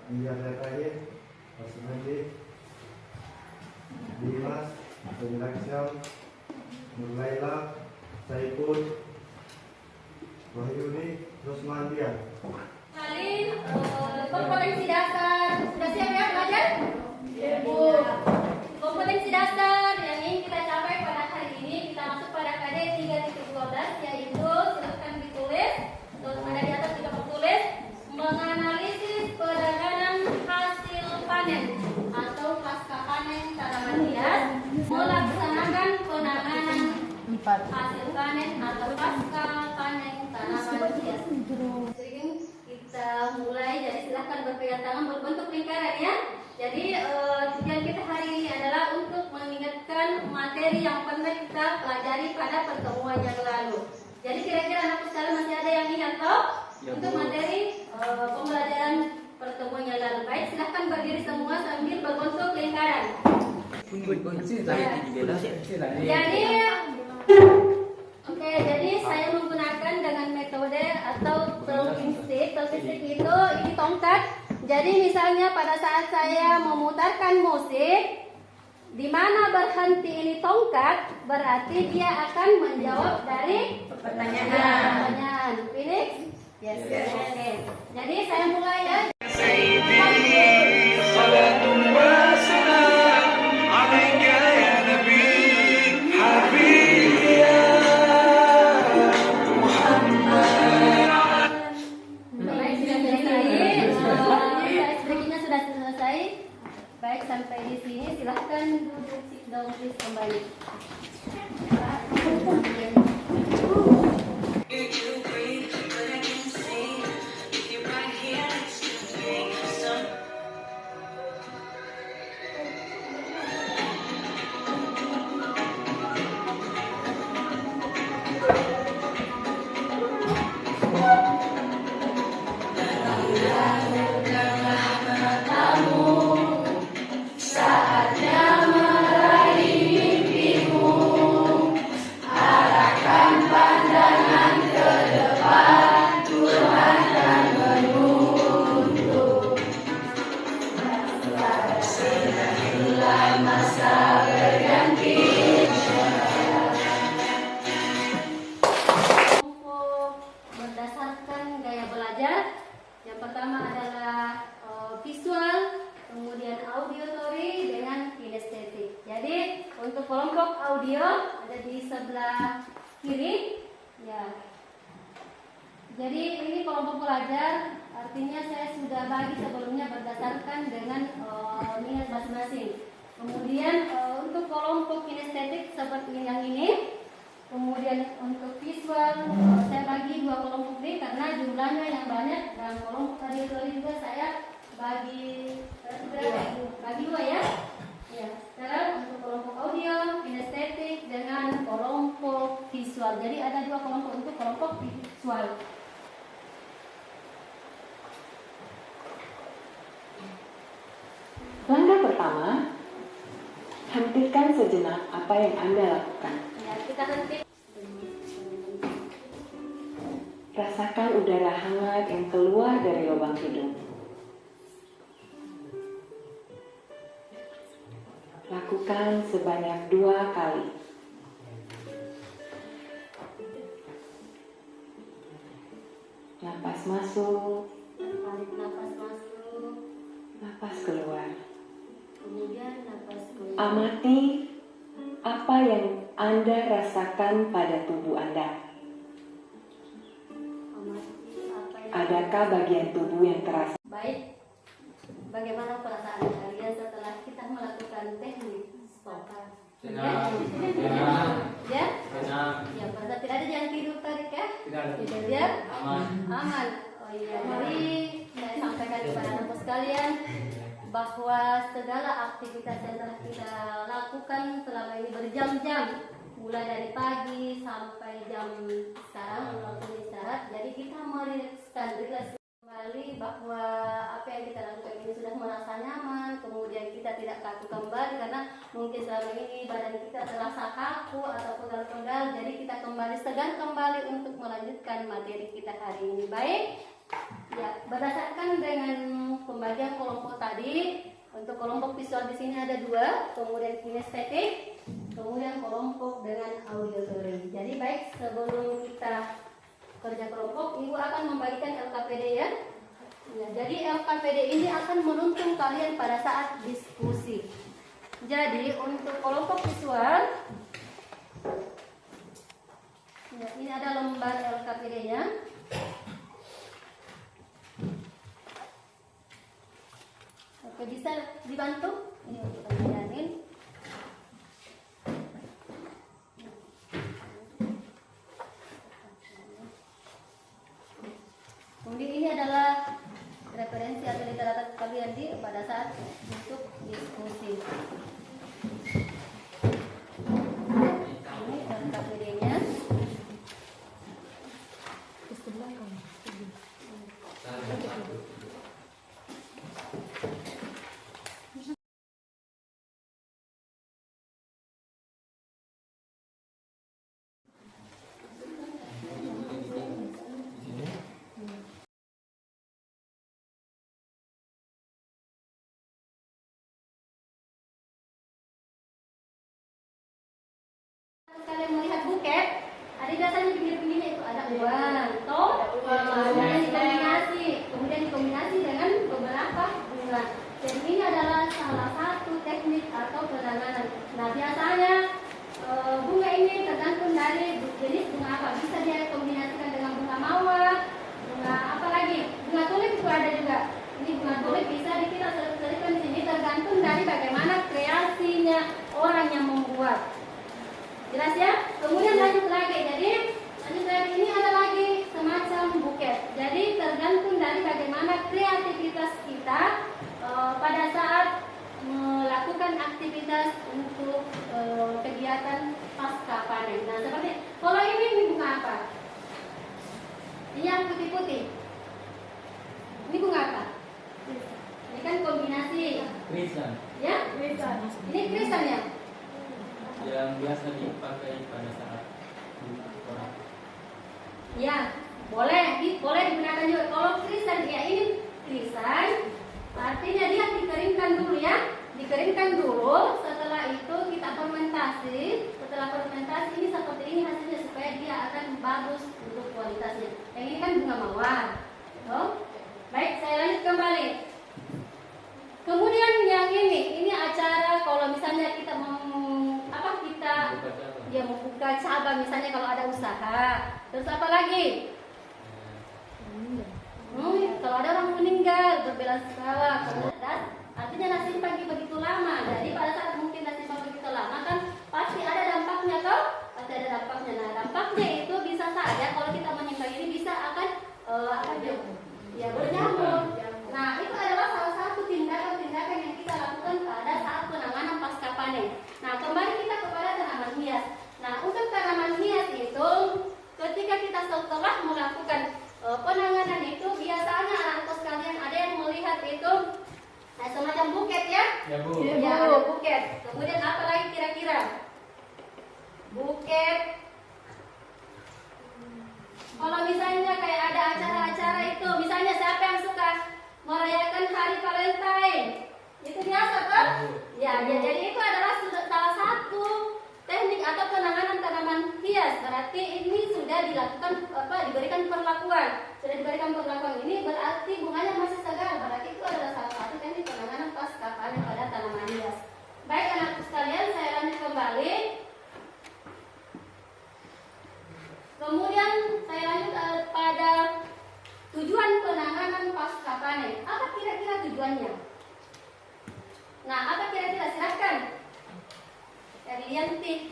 Dia Zakaria, Asmandi, Dimas, Pendaksam, Nurlaila, Saipul, Wahyuni, Rosmandian. Salin, kompetensi dasar. Sudah siap ya belajar? Bu. Kompetensi dasar yang ingin kita capai pada hari ini, kita masuk pada KD 3.12, yaitu silakan ditulis. Terus ada di atas juga tertulis menganalisis penanganan hasil panen atau pasca panen tanaman hias, melaksanakan penanganan hasil panen atau pasca panen tanaman hias. Kita mulai, jadi silahkan berpegang tangan berbentuk lingkaran ya. Jadi tujuan kita hari ini adalah untuk mengingatkan materi yang pernah kita pelajari pada pertemuan yang lalu. Jadi kira-kira anak sekalian masih ada yang ingat toh untuk materi pembelajaran pertemuan yang lalu? Baik, silahkan berdiri semua sambil berbentuk lingkaran. Jadi saya menggunakan dengan metode atau talking stick. Talking stick itu ini tongkat. Jadi misalnya pada saat saya memutarkan musik, di mana berhenti ini tongkat, berarti dia akan menjawab dari pertanyaan. Phoenix? Yes. Okay. Jadi saya mulai ya. Baik, sampai di sini silahkan duduk sit down please kembali. Berdasarkan gaya belajar, yang pertama adalah visual, kemudian auditory dengan kinestetik. Jadi untuk kelompok audio ada di sebelah kiri, ya. Jadi ini kelompok pelajar, artinya saya sudah bagi sebelumnya berdasarkan dengan minat masing-masing. Kemudian untuk kelompok kinestetik seperti yang ini. Kemudian untuk visual saya bagi dua kelompok B karena jumlahnya yang banyak, dan kelompok auditory juga saya bagi dua ya. Ya. Sekarang untuk kelompok audio, kinestetik dengan kelompok visual. Jadi ada dua kelompok untuk kelompok visual. Langkah pertama, hentikan sejenak apa yang Anda lakukan. Ya, kita henti. Rasakan udara hangat yang keluar dari lubang hidung. Lakukan sebanyak 2 kali. Napas masuk, Tarik napas masuk, napas keluar. kemudian napas keluar. Amati apa yang Anda rasakan pada tubuh Anda. Adakah bagian tubuh yang terasa? Baik, bagaimana perasaan kalian setelah kita melakukan teknik stop? Tenang. Ya? Tenang. Ya, pada tidak ada yang tidur tarik ya? Tidak. Ya? Aman. Aman. Oh iya, jadi saya sampaikan kepada anak sekalian bahwa segala aktivitas yang telah kita lakukan selama ini berjam-jam, mulai dari pagi sampai jam sekarang waktu istirahat, jadi kita merilekskan kembali bahwa apa yang kita lakukan ini sudah merasa nyaman, kemudian kita tidak kaku kembali karena mungkin selama ini badan kita terasa kaku atau pegal-pegal, jadi kita kembali segan kembali untuk melanjutkan materi kita hari ini. Baik ya, berdasarkan dengan pembagian Jadi untuk kelompok visual di sini ada 2, kemudian kinestetik, kemudian kelompok dengan auditory. Jadi baik, sebelum kita kerja kelompok, Ibu akan membagikan LKPD ya. Ya, jadi LKPD ini akan menuntun kalian pada saat diskusi. Jadi untuk kelompok visual, ya, ini ada lembar LKPD-nya. Oke, bisa dibantu? Ini untuk kalian. Kemudian ini adalah referensi atau literatur kalian pada saat untuk diskusi. Ini LKPD-nya. Kalian melihat buket, ada biasanya di pinggir-pinggirnya itu ada uang, toh, kemudian dikombinasi dengan beberapa bunga. Dan ini adalah salah satu teknik atau penanganan. Nah, biasanya bunga ini tergantung dari jenis bunga apa. Bisa dia kombinasikan dengan bunga mawar, bunga apa lagi? Bunga tulip itu ada juga. Ini bunga tulip bisa kita selipkan di sini, tergantung dari bagaimana kreasinya orang yang membuat. Jelas ya? Kemudian lanjut lagi. Jadi ini ada lagi semacam buket. Jadi tergantung dari bagaimana kreativitas kita pada saat melakukan aktivitas untuk kegiatan pasca panen. Nah, seperti kalau ini bunga apa? Ini yang putih-putih. Ini bunga apa? Ini kan kombinasi. Krisan. Ya? Krisan. Ini krisan ya? Yang biasa dipakai pada saat orang. Ya, boleh digunakan juga. Kalau krisan ya, ini krisan, artinya dia dikeringkan dulu ya, dikeringkan dulu. Setelah itu kita fermentasi. Setelah fermentasi ini seperti ini hasilnya supaya dia akan bagus untuk kualitasnya. Yang ini kan bunga mawar. Oh, baik, saya lanjut kembali. Kemudian yang ini acara kalau misalnya kita membuka cabang misalnya kalau ada usaha. Terus apa lagi? Kalau ada orang meninggal berbelasungkawa, artinya nasi pagi begitu lama. Jadi pada saat mungkin nasi pagi begitu lama kan pasti ada dampaknya toh? Pasti ada dampaknya. Nah, dampaknya itu bisa saja kalau kita menyimpan ini bisa akan berjamur. Nah, itu adalah salah satu tindakan-tindakan yang kita lakukan pada saat penanganan pasca panen. Nah, kembali kita kepada tanaman hias. Nah, untuk tanaman hias itu ketika kita setelah melakukan penanganan itu biasanya anak-anak sekalian ada yang melihat itu semacam buket ya? Ya, Bu. Ya, ada buket. Kemudian apa lagi kira-kira? Buket. Kalau misalnya kayak ada acara-acara itu, misalnya siapa yang suka merayakan hari Valentine? Itu biasa kan? Ya, jadi itu adalah salah satu teknik atau penanganan tanaman hias. Berarti ini sudah dilakukan diberikan perlakuan. Sudah diberikan perlakuan ini berarti bunganya masih segar. Berarti itu adalah salah satu teknik penanganan pasca panen pada tanaman hias. Baik anak sekalian, saya lanjut kembali. Kemudian saya lanjut pada tujuan penanganan pasca panen. Apa kira-kira tujuannya? Nah, apa kira-kira? Silakan. Elianti.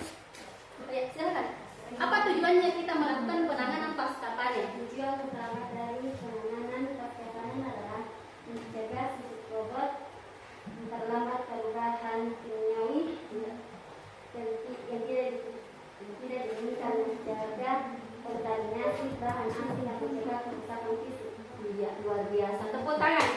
Ya, silakan. Apa tujuannya kita melakukan penanganan pasca panen? Tujuan utama dari penanganan pasca panen adalah mencegah sisik bobot, memperlambat perubahan kimiawi yang tidak diinginkan, menjaga kontaminasi bahan asing dan mencegah kerusakan fisik. Iya, luar biasa. Tepuk tangan.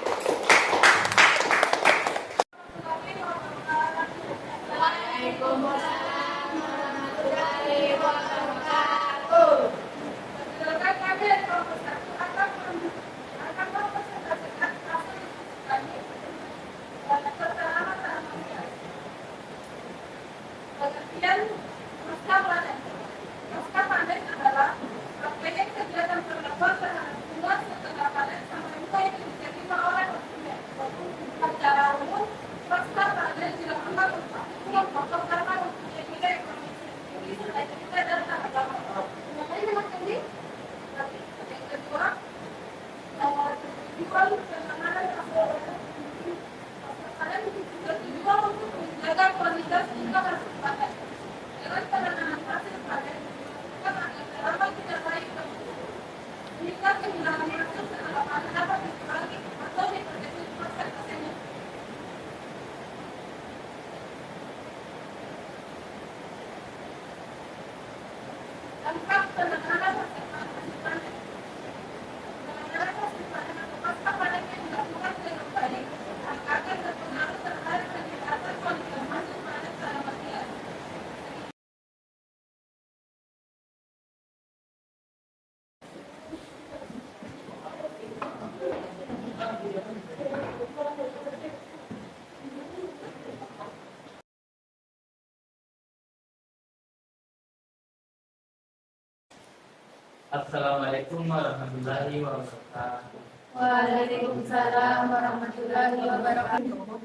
Assalamualaikum warahmatullahi wabarakatuh. Waalaikumsalam warahmatullahi wabarakatuh.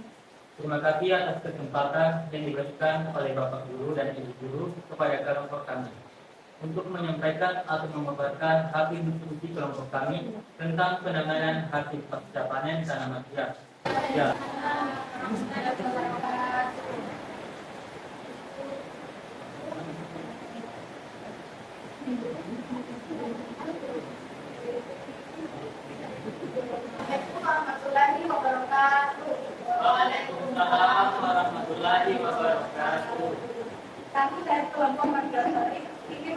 Terima kasih atas kesempatan yang diberikan oleh Bapak Guru dan Ibu Guru kepada kelompok kami untuk menyampaikan atau memaparkan hasil diskusi kelompok kami tentang penanganan hasil pasca panen tanaman hias. Ya. Waalaikumsalam warahmatullahi wabarakatuh. Kami dari kelompok Mandiri ingin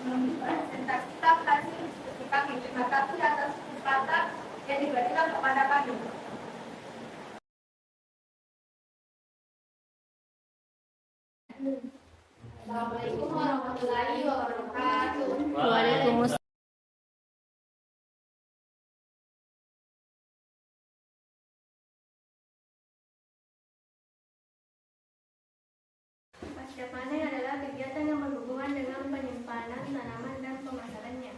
mempresentasikan hasil diskusi kami. Terima kasih atas kesempatan yang diberikan kepada kami. Assalamualaikum warahmatullahi wabarakatuh. Waalaikumsalam. Pasca panen adalah kegiatan yang berhubungan dengan penyimpanan tanaman dan pemasarannya.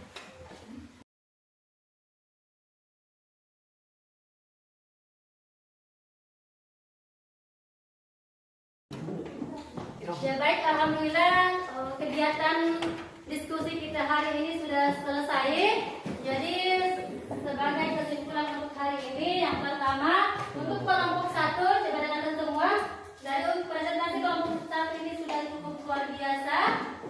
Ya baik, alhamdulillah kegiatan diskusi kita hari ini sudah selesai. Jadi sebagai kesimpulan untuk hari ini, yang pertama untuk kelompok 1, coba dengarkan semua. Dari presentasi kelompok 1 ini sudah cukup luar biasa.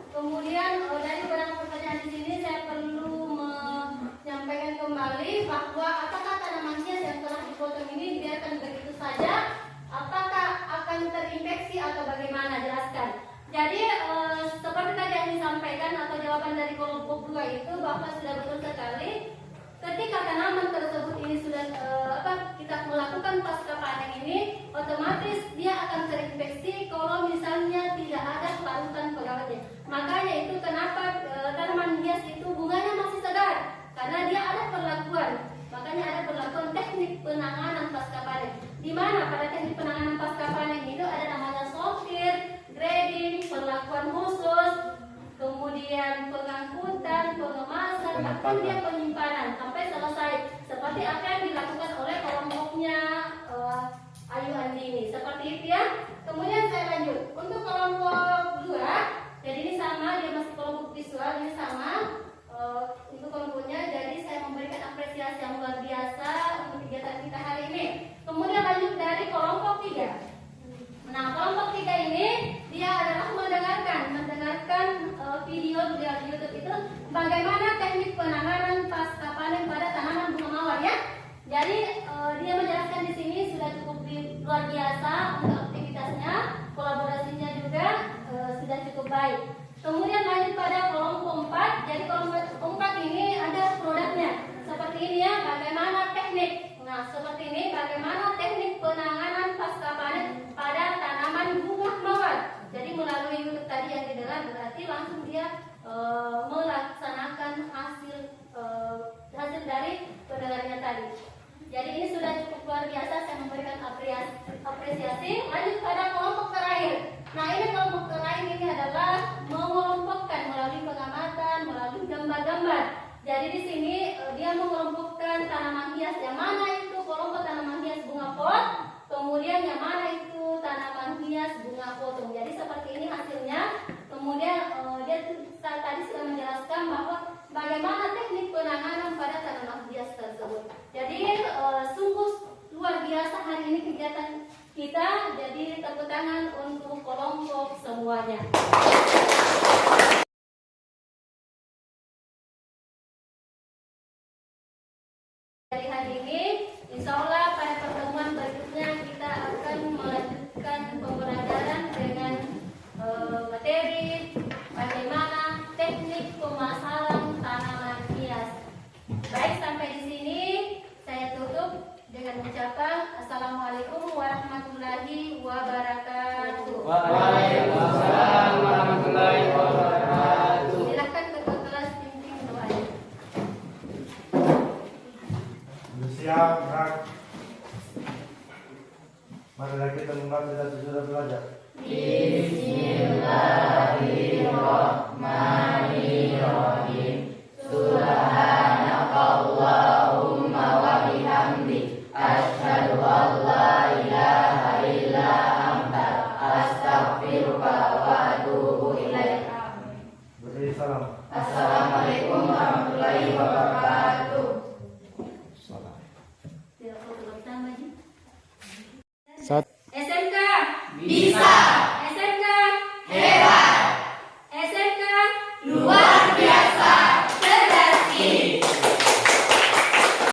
Kemudian dari beberapa pertanyaan di sini saya perlu menyampaikan kembali bahwa apakah tanaman hias yang telah dipotong ini dibiarkan begitu saja? Apakah akan terinfeksi atau bagaimana? Jelaskan. Jadi seperti tadi yang disampaikan atau jawaban dari kelompok 2 itu bahwa sudah betul sekali ketika tanaman tersebut ini sudah kita melakukan pasca panen ini, otomatis dia akan terinfeksi kalau misalnya tidak ada larutan pengawetnya. Makanya itu kenapa tanaman hias itu bunganya masih segar, karena dia ada perlakuan. Makanya ada perlakuan teknik penanganan pasca panen. Di mana pada teknik penanganan pasca panen itu ada namanya sortir, grading, perlakuan khusus, kemudian pengangkutan, pengemasan, bahkan dia penyimpanan sampai selesai. Seperti apa yang dilakukan oleh kelompoknya Ayu Andini. Seperti itu ya. Kemudian saya lanjut. Untuk kelompok 2, jadi ini sama, dia masih kelompok visual, ini sama. Untuk kelompoknya, jadi saya memberikan apresiasi yang luar biasa untuk kegiatan kita hari ini. Kemudian lanjut dari kelompok 3. Nah, kelompok 3 ini dia adalah mendengarkan video di YouTube itu bagaimana teknik penanganan pasca panen pada tanaman bunga mawar ya. Jadi dia menjelaskan di sini sudah cukup luar biasa untuk aktivitasnya, kolaborasinya juga sudah cukup baik. Kemudian lanjut pada kelompok 4. Jadi kelompok 4 ini ada produknya. Seperti ini ya, bagaimana teknik. Nah, seperti ini bagaimana teknik penanganan pasca panen pada tanaman bunga mawar. Jadi melalui YouTube tadi yang didengar berarti langsung dia melaksanakan hasil dari pendengarannya tadi. Jadi ini sudah cukup luar biasa, saya memberikan apresiasi. Lanjut pada kelompok terakhir. Nah, ini kelompok terakhir ini adalah mengelompokkan melalui pengamatan, melalui gambar-gambar. Jadi di sini dia mengelompokkan tanaman hias, yang mana itu kelompok tanaman hias bunga pot, kemudian yang mana itu tanaman hias bunga potong. Jadi seperti ini hasilnya. Kemudian dia tadi sudah menjelaskan bahwa bagaimana teknik penanganan pada tanaman hias tersebut. Jadi sungguh luar biasa hari ini kegiatan kita. Jadi tepuk tangan untuk kelompok semuanya. Dari hari ini, insya Allah pada pertemuan berikutnya kita akan melanjutkan pembelajaran dengan materi bagaimana teknik Marilah kita membaca dan sudah belajar. Beri salam. Assalamualaikum warahmatullahi wabarakatuh. Salam. Tidak perlu bersama, Ji. Satu. SMK Bisa.